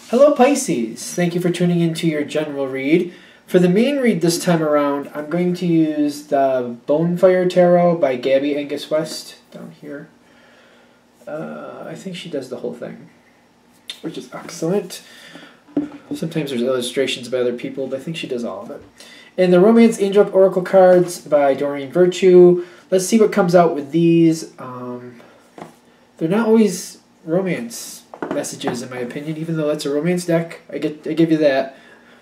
Hello Pisces, thank you for tuning into your general read. For the main read this time around, I'm going to use the Bonefire Tarot by Gabby Angus West down here. I think she does the whole thing, which is excellent. Sometimes there's illustrations by other people, but I think she does all of it. And the Romance Angel Oracle cards by Doreen Virtue. Let's see what comes out with these. They're not always romance messages in my opinion, even though that's a romance deck. I give you that.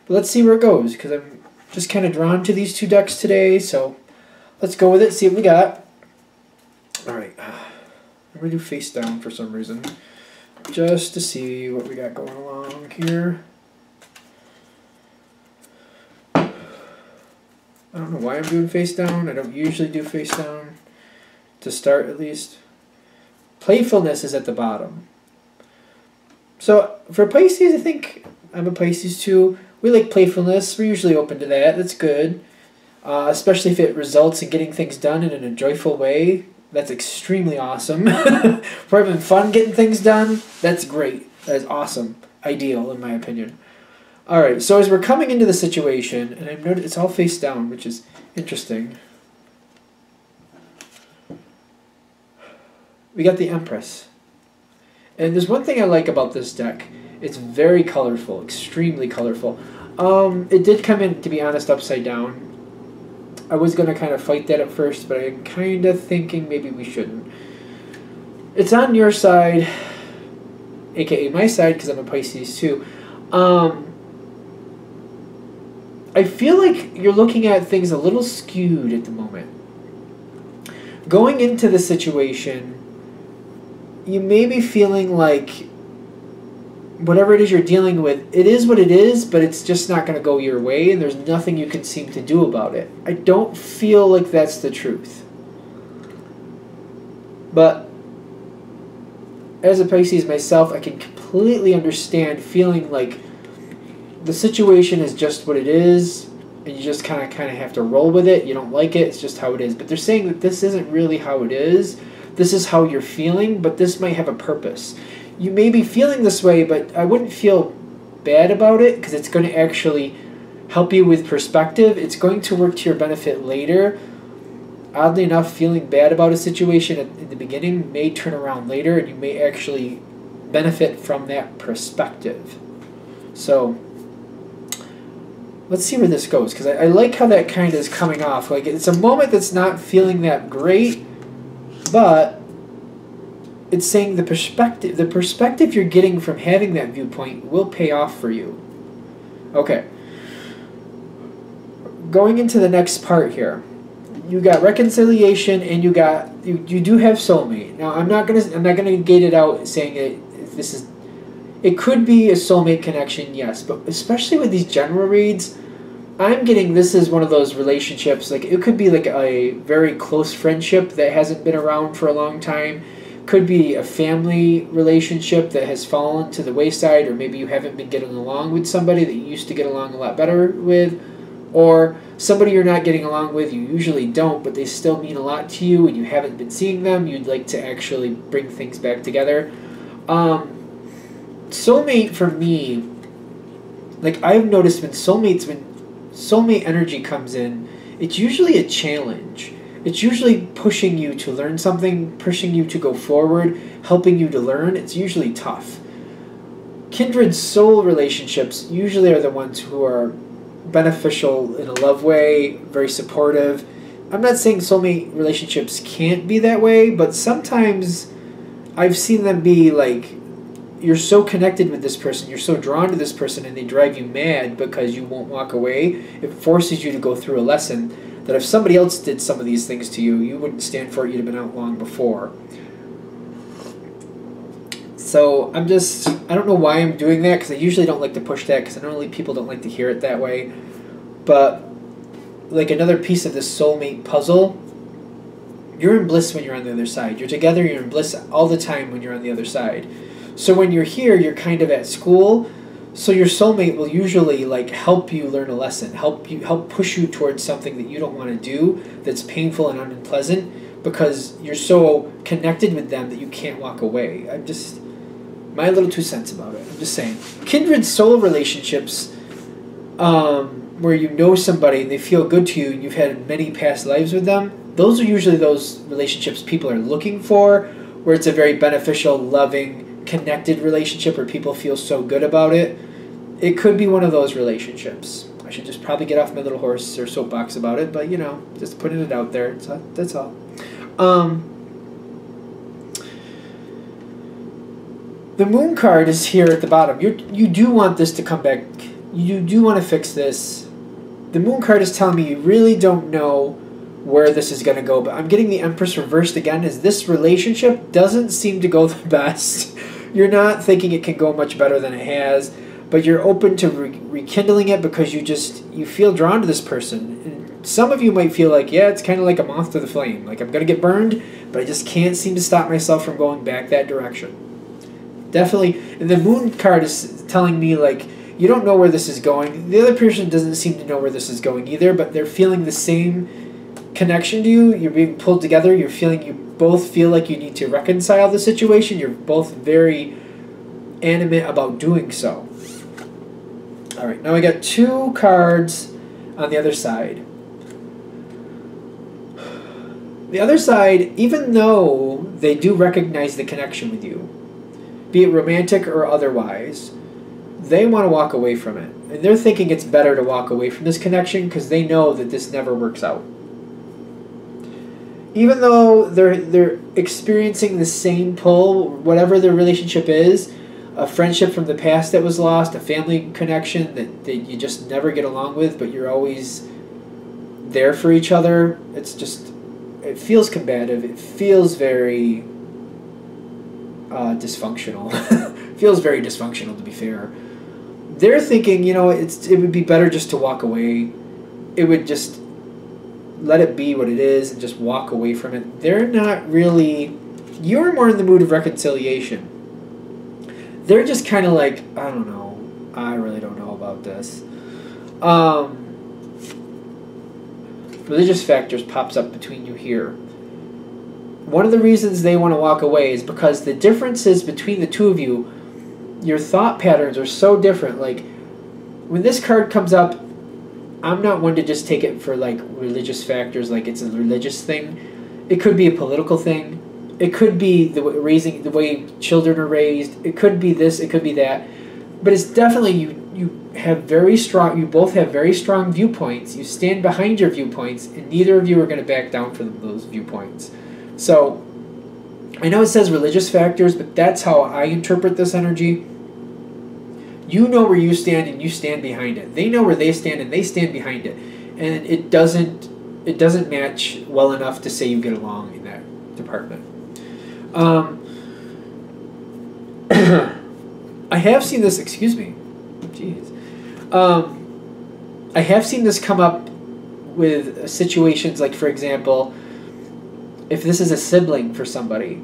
But let's see where it goes, because I'm just kind of drawn to these two decks today, so let's go with it, see what we got. Alright, I'm going to do face down for some reason, just to see what we got going along here. I don't know why I'm doing face down. I don't usually do face down, to start at least. Playfulness is at the bottom. So for Pisces, I think I'm a Pisces too. We like playfulness. We're usually open to that. That's good. Especially if it results in getting things done in a joyful way. That's extremely awesome. If we're having fun getting things done, that's great. That is awesome. Ideal, in my opinion. Alright, so as we're coming into the situation, and I've noticed it's all face down, which is interesting. We got the Empress. And there's one thing I like about this deck. It's very colorful, extremely colorful. It did come in, to be honest, upside down. I was going to kind of fight that at first, but I'm kind of thinking maybe we shouldn't. It's on your side, aka my side, because I'm a Pisces too. I feel like you're looking at things a little skewed at the moment. Going into the situation, you may be feeling like whatever it is you're dealing with, it is what it is, but it's just not going to go your way, and there's nothing you can seem to do about it. I don't feel like that's the truth. But as a Pisces myself, I can completely understand feeling like the situation is just what it is, and you just kind of have to roll with it. You don't like it, it's just how it is. But they're saying that this isn't really how it is. This is how you're feeling, but this might have a purpose. You may be feeling this way, but I wouldn't feel bad about it, because it's going to actually help you with perspective. It's going to work to your benefit later. Oddly enough, feeling bad about a situation in the beginning may turn around later, and you may actually benefit from that perspective. So let's see where this goes, because I like how that kind of is coming off. Like, it's a moment that's not feeling that great, but it's saying the perspective you're getting from having that viewpoint will pay off for you. Okay. Going into the next part here. You got reconciliation, and you do have soulmate. Now I'm not gonna gate it out saying it could be a soulmate connection, yes, but especially with these general reads, I'm getting this is one of those relationships, like it could be like a very close friendship that hasn't been around for a long time. Could be a family relationship that has fallen to the wayside, or maybe you haven't been getting along with somebody that you used to get along a lot better with, or somebody you're not getting along with, you usually don't, but they still mean a lot to you and you haven't been seeing them. You'd like to actually bring things back together. Soulmate for me, like I've noticed when soulmate energy comes in, it's usually a challenge. It's usually pushing you to learn something, pushing you to go forward, helping you to learn. It's usually tough. Kindred soul relationships usually are the ones who are beneficial in a love way, very supportive. I'm not saying soulmate relationships can't be that way, but sometimes I've seen them be like, you're so connected with this person, you're so drawn to this person, and they drive you mad because you won't walk away. It forces you to go through a lesson that if somebody else did some of these things to you, you wouldn't stand for it, you'd have been out long before. So I don't know why I'm doing that, because I usually don't like to push that, because normally people don't like to hear it that way. But like another piece of this soulmate puzzle, you're in bliss when you're on the other side. You're together, you're in bliss all the time when you're on the other side. So when you're here, you're kind of at school, so your soulmate will usually like help you learn a lesson, help push you towards something that you don't want to do, that's painful and unpleasant, because you're so connected with them that you can't walk away. My little 2 cents about it. I'm just saying. Kindred soul relationships, where you know somebody and they feel good to you and you've had many past lives with them, those are usually those relationships people are looking for, where it's a very beneficial, loving, connected relationship where people feel so good about it. It could be one of those relationships. I should just probably get off my little horse or soapbox about it, but just putting it out there. That's all. The moon card is here at the bottom. You do want this to come back. You do want to fix this. The moon card is telling me you really don't know where this is going to go, but I'm getting the Empress reversed again, as this relationship doesn't seem to go the best. You're not thinking it can go much better than it has, but you're open to rekindling it because you feel drawn to this person. And some of you might feel like, yeah, it's kind of like a moth to the flame. Like, I'm going to get burned, but I just can't seem to stop myself from going back that direction. Definitely. And the moon card is telling me, like, you don't know where this is going. The other person doesn't seem to know where this is going either, but they're feeling the same connection to you. You're being pulled together. You both feel like you need to reconcile the situation. You're both very animate about doing so. All right, now I got 2 cards on the other side. The other side, even though they do recognize the connection with you, be it romantic or otherwise, they want to walk away from it. And they're thinking it's better to walk away from this connection because they know that this never works out. Even though they're experiencing the same pull, whatever their relationship is, a friendship from the past that was lost, a family connection that you just never get along with, but you're always there for each other, it feels combative. It feels very dysfunctional. It feels very dysfunctional, to be fair. They're thinking, it would be better just to walk away. It would just let it be what it is and just walk away from it. They're not really... You're more in the mood of reconciliation. They're just kind of like, I don't know. I really don't know about this. Religious factors pops up between you here. One of the reasons they want to walk away is because the differences between the two of you, your thought patterns are so different. Like, when this card comes up, I'm not one to just take it for, like, religious factors, like it's a religious thing. It could be a political thing. It could be the way children are raised. It could be this. It could be that. But it's definitely you both have very strong viewpoints. You stand behind your viewpoints, and neither of you are going to back down from those viewpoints. So, I know it says religious factors, but that's how I interpret this energy. You know where you stand, and you stand behind it. They know where they stand, and they stand behind it. And it doesn't match well enough to say you get along in that department. I have seen this, excuse me. Jeez. I have seen this come up with situations like, for example, if this is a sibling for somebody,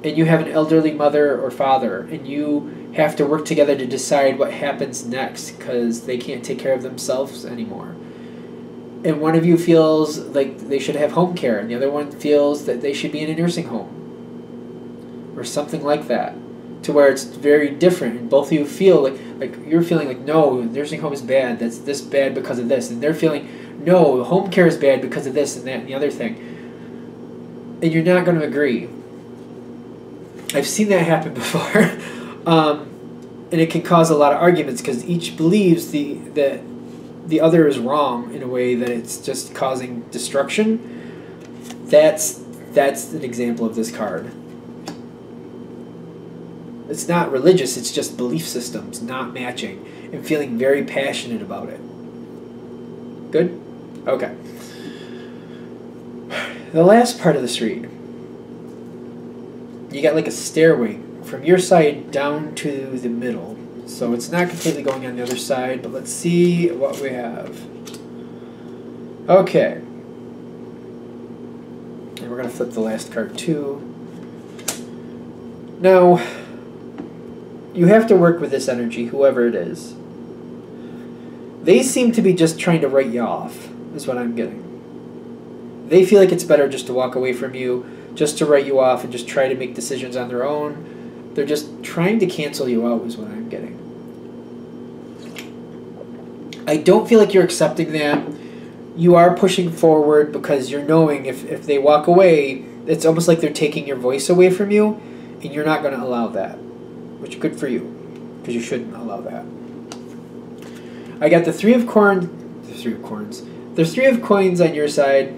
and you have an elderly mother or father, and you have to work together to decide what happens next because they can't take care of themselves anymore. And one of you feels like they should have home care, and the other one feels that they should be in a nursing home. Or something like that. To where it's very different, and both of you feel like you're feeling like, no, nursing home is bad, that's this bad because of this. And they're feeling, no, home care is bad because of this and that and the other thing. And you're not going to agree. I've seen that happen before. And it can cause a lot of arguments because each believes that the other is wrong in a way that it's just causing destruction. That's an example of this card. It's not religious, it's just belief systems not matching and feeling very passionate about it. Good? Okay. The last part of this read. You got like a stairway from your side down to the middle. So it's not completely going on the other side, but let's see what we have. Okay. And we're going to flip the last card too. Now, you have to work with this energy, whoever it is. They seem to be just trying to write you off, is what I'm getting. They feel like it's better just to walk away from you, just to write you off and just try to make decisions on their own. They're just trying to cancel you out is what I'm getting. I don't feel like you're accepting that. You are pushing forward because you're knowing if they walk away, it's almost like they're taking your voice away from you, and you're not going to allow that. Which, good for you, because you shouldn't allow that. I got the Three of Coins. There's Three of Coins on your side.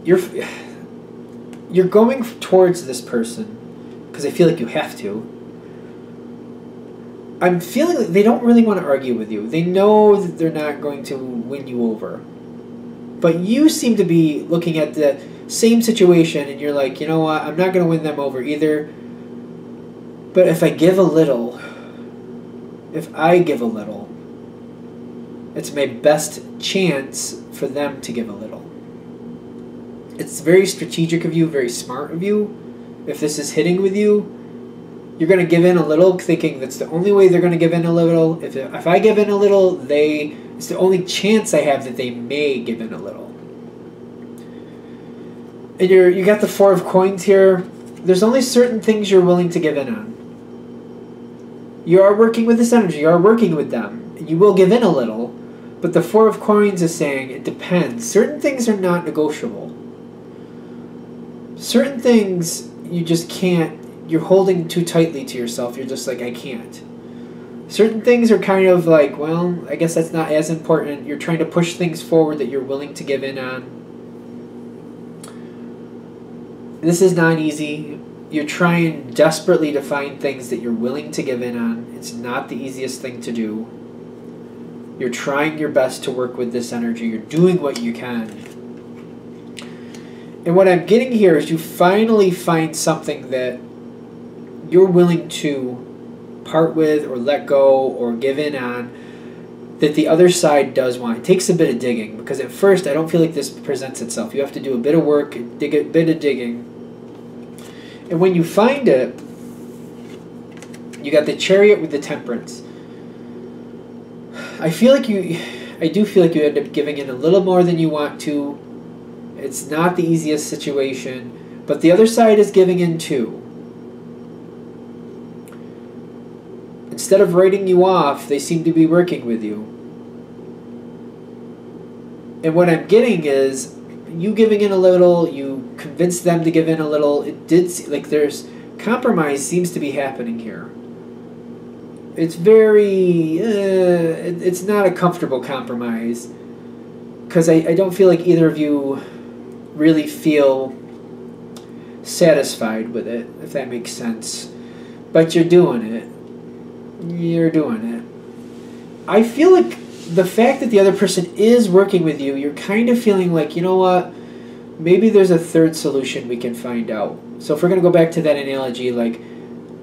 You're going towards this person because I feel like you have to. I'm feeling like they don't really want to argue with you. They know that they're not going to win you over. But you seem to be looking at the same situation and you're like, you know what, I'm not going to win them over either. But if I give a little, it's my best chance for them to give a little. It's very strategic of you, very smart of you. If this is hitting with you, you're going to give in a little, thinking that's the only way they're going to give in a little. If I give in a little, it's the only chance I have that they may give in a little. And you got the Four of Coins here. There's only certain things you're willing to give in on. You are working with this energy. You are working with them. You will give in a little. But the Four of Coins is saying it depends. Certain things are not negotiable. Certain things you just can't. You're holding too tightly to yourself. You're just like, I can't. Certain things are kind of like, well, I guess that's not as important. You're trying to push things forward that you're willing to give in on. This is not easy. You're trying desperately to find things that you're willing to give in on. It's not the easiest thing to do. You're trying your best to work with this energy. You're doing what you can. And what I'm getting here is you finally find something that you're willing to part with or let go or give in on that the other side does want. It takes a bit of digging because at first I don't feel like this presents itself. You have to do a bit of work, dig a bit of digging. And when you find it, you got the Chariot with the Temperance. I do feel like you end up giving in a little more than you want to. It's not the easiest situation, but the other side is giving in too. Instead of writing you off, they seem to be working with you. And what I'm getting is you giving in a little, you convinced them to give in a little. It did like there's compromise seems to be happening here. It's very, it's not a comfortable compromise because I don't feel like either of you really feel satisfied with it, if that makes sense. But you're doing it. You're doing it. I feel like the fact that the other person is working with you, you're kind of feeling like, you know what, maybe there's a third solution we can find out. So if we're going to go back to that analogy, like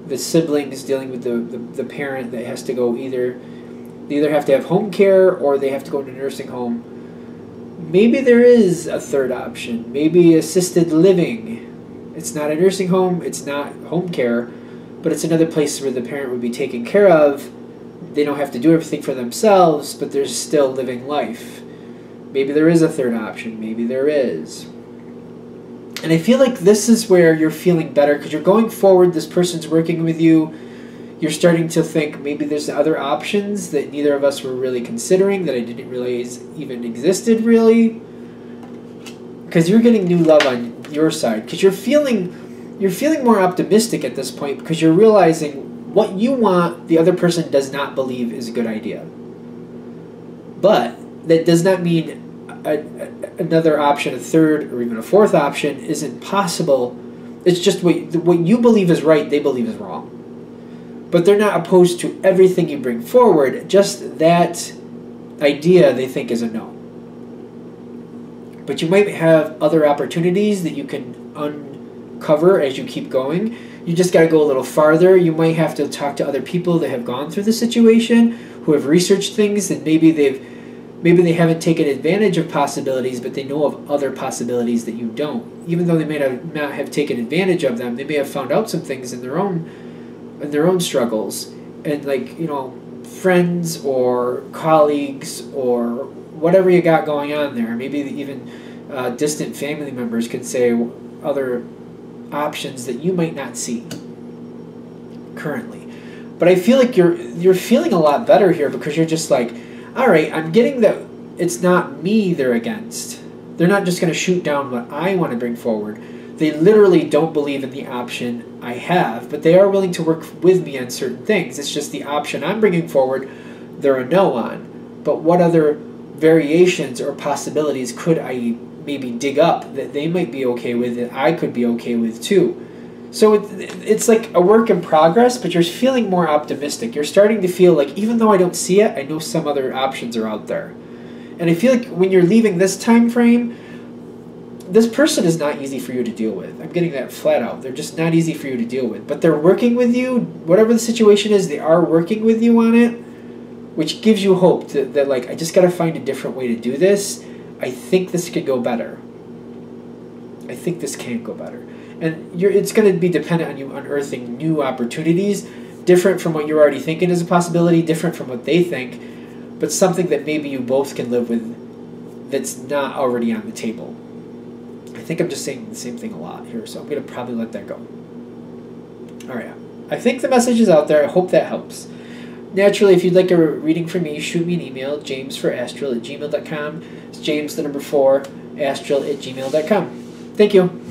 the siblings dealing with the parent that has to go they either have to have home care or they have to go to a nursing home. Maybe there is a third option. Maybe assisted living. It's not a nursing home. It's not home care. But it's another place where the parent would be taken care of. They don't have to do everything for themselves, but they're still living life. Maybe there is a third option. Maybe there is. And I feel like this is where you're feeling better because you're going forward. This person's working with you. You're starting to think maybe there's other options that neither of us were really considering that I didn't realize even existed really. Because you're getting new love on your side. Because you're feeling more optimistic at this point because you're realizing what you want the other person does not believe is a good idea. But that does not mean another option, a third or even a fourth option isn't possible. It's just what you believe is right, they believe is wrong. But they're not opposed to everything you bring forward. Just that idea they think is a no. But you might have other opportunities that you can uncover as you keep going. You just got to go a little farther. You might have to talk to other people that have gone through the situation, who have researched things, and maybe they haven't taken advantage of possibilities, but they know of other possibilities that you don't. Even though they may not have taken advantage of them, they may have found out some things in their own struggles, and like, you know, friends or colleagues or whatever you got going on there. Maybe even distant family members can say other options that you might not see currently. But I feel like you're feeling a lot better here because you're just like, all right, I'm getting that it's not me they're against. They're not just going to shoot down what I want to bring forward. They literally don't believe in the option I have, but they are willing to work with me on certain things. It's just the option I'm bringing forward, they're a no on. But what other variations or possibilities could I maybe dig up that they might be okay with, that I could be okay with too? So it's like a work in progress, but you're feeling more optimistic. You're starting to feel like, even though I don't see it, I know some other options are out there. And I feel like when you're leaving this time frame, this person is not easy for you to deal with. I'm getting that flat out. They're just not easy for you to deal with. But they're working with you. Whatever the situation is, they are working with you on it, which gives you hope that like, I just got to find a different way to do this. I think this could go better. I think this can go better. And it's going to be dependent on you unearthing new opportunities, different from what you're already thinking is a possibility, different from what they think, but something that maybe you both can live with that's not already on the table. I think I'm just saying the same thing a lot here, so I'm going to probably let that go. All right. I think the message is out there. I hope that helps. Naturally, if you'd like a reading from me, shoot me an email, jamesforastral@gmail.com. It's James, the number 4, astral@gmail.com. Thank you.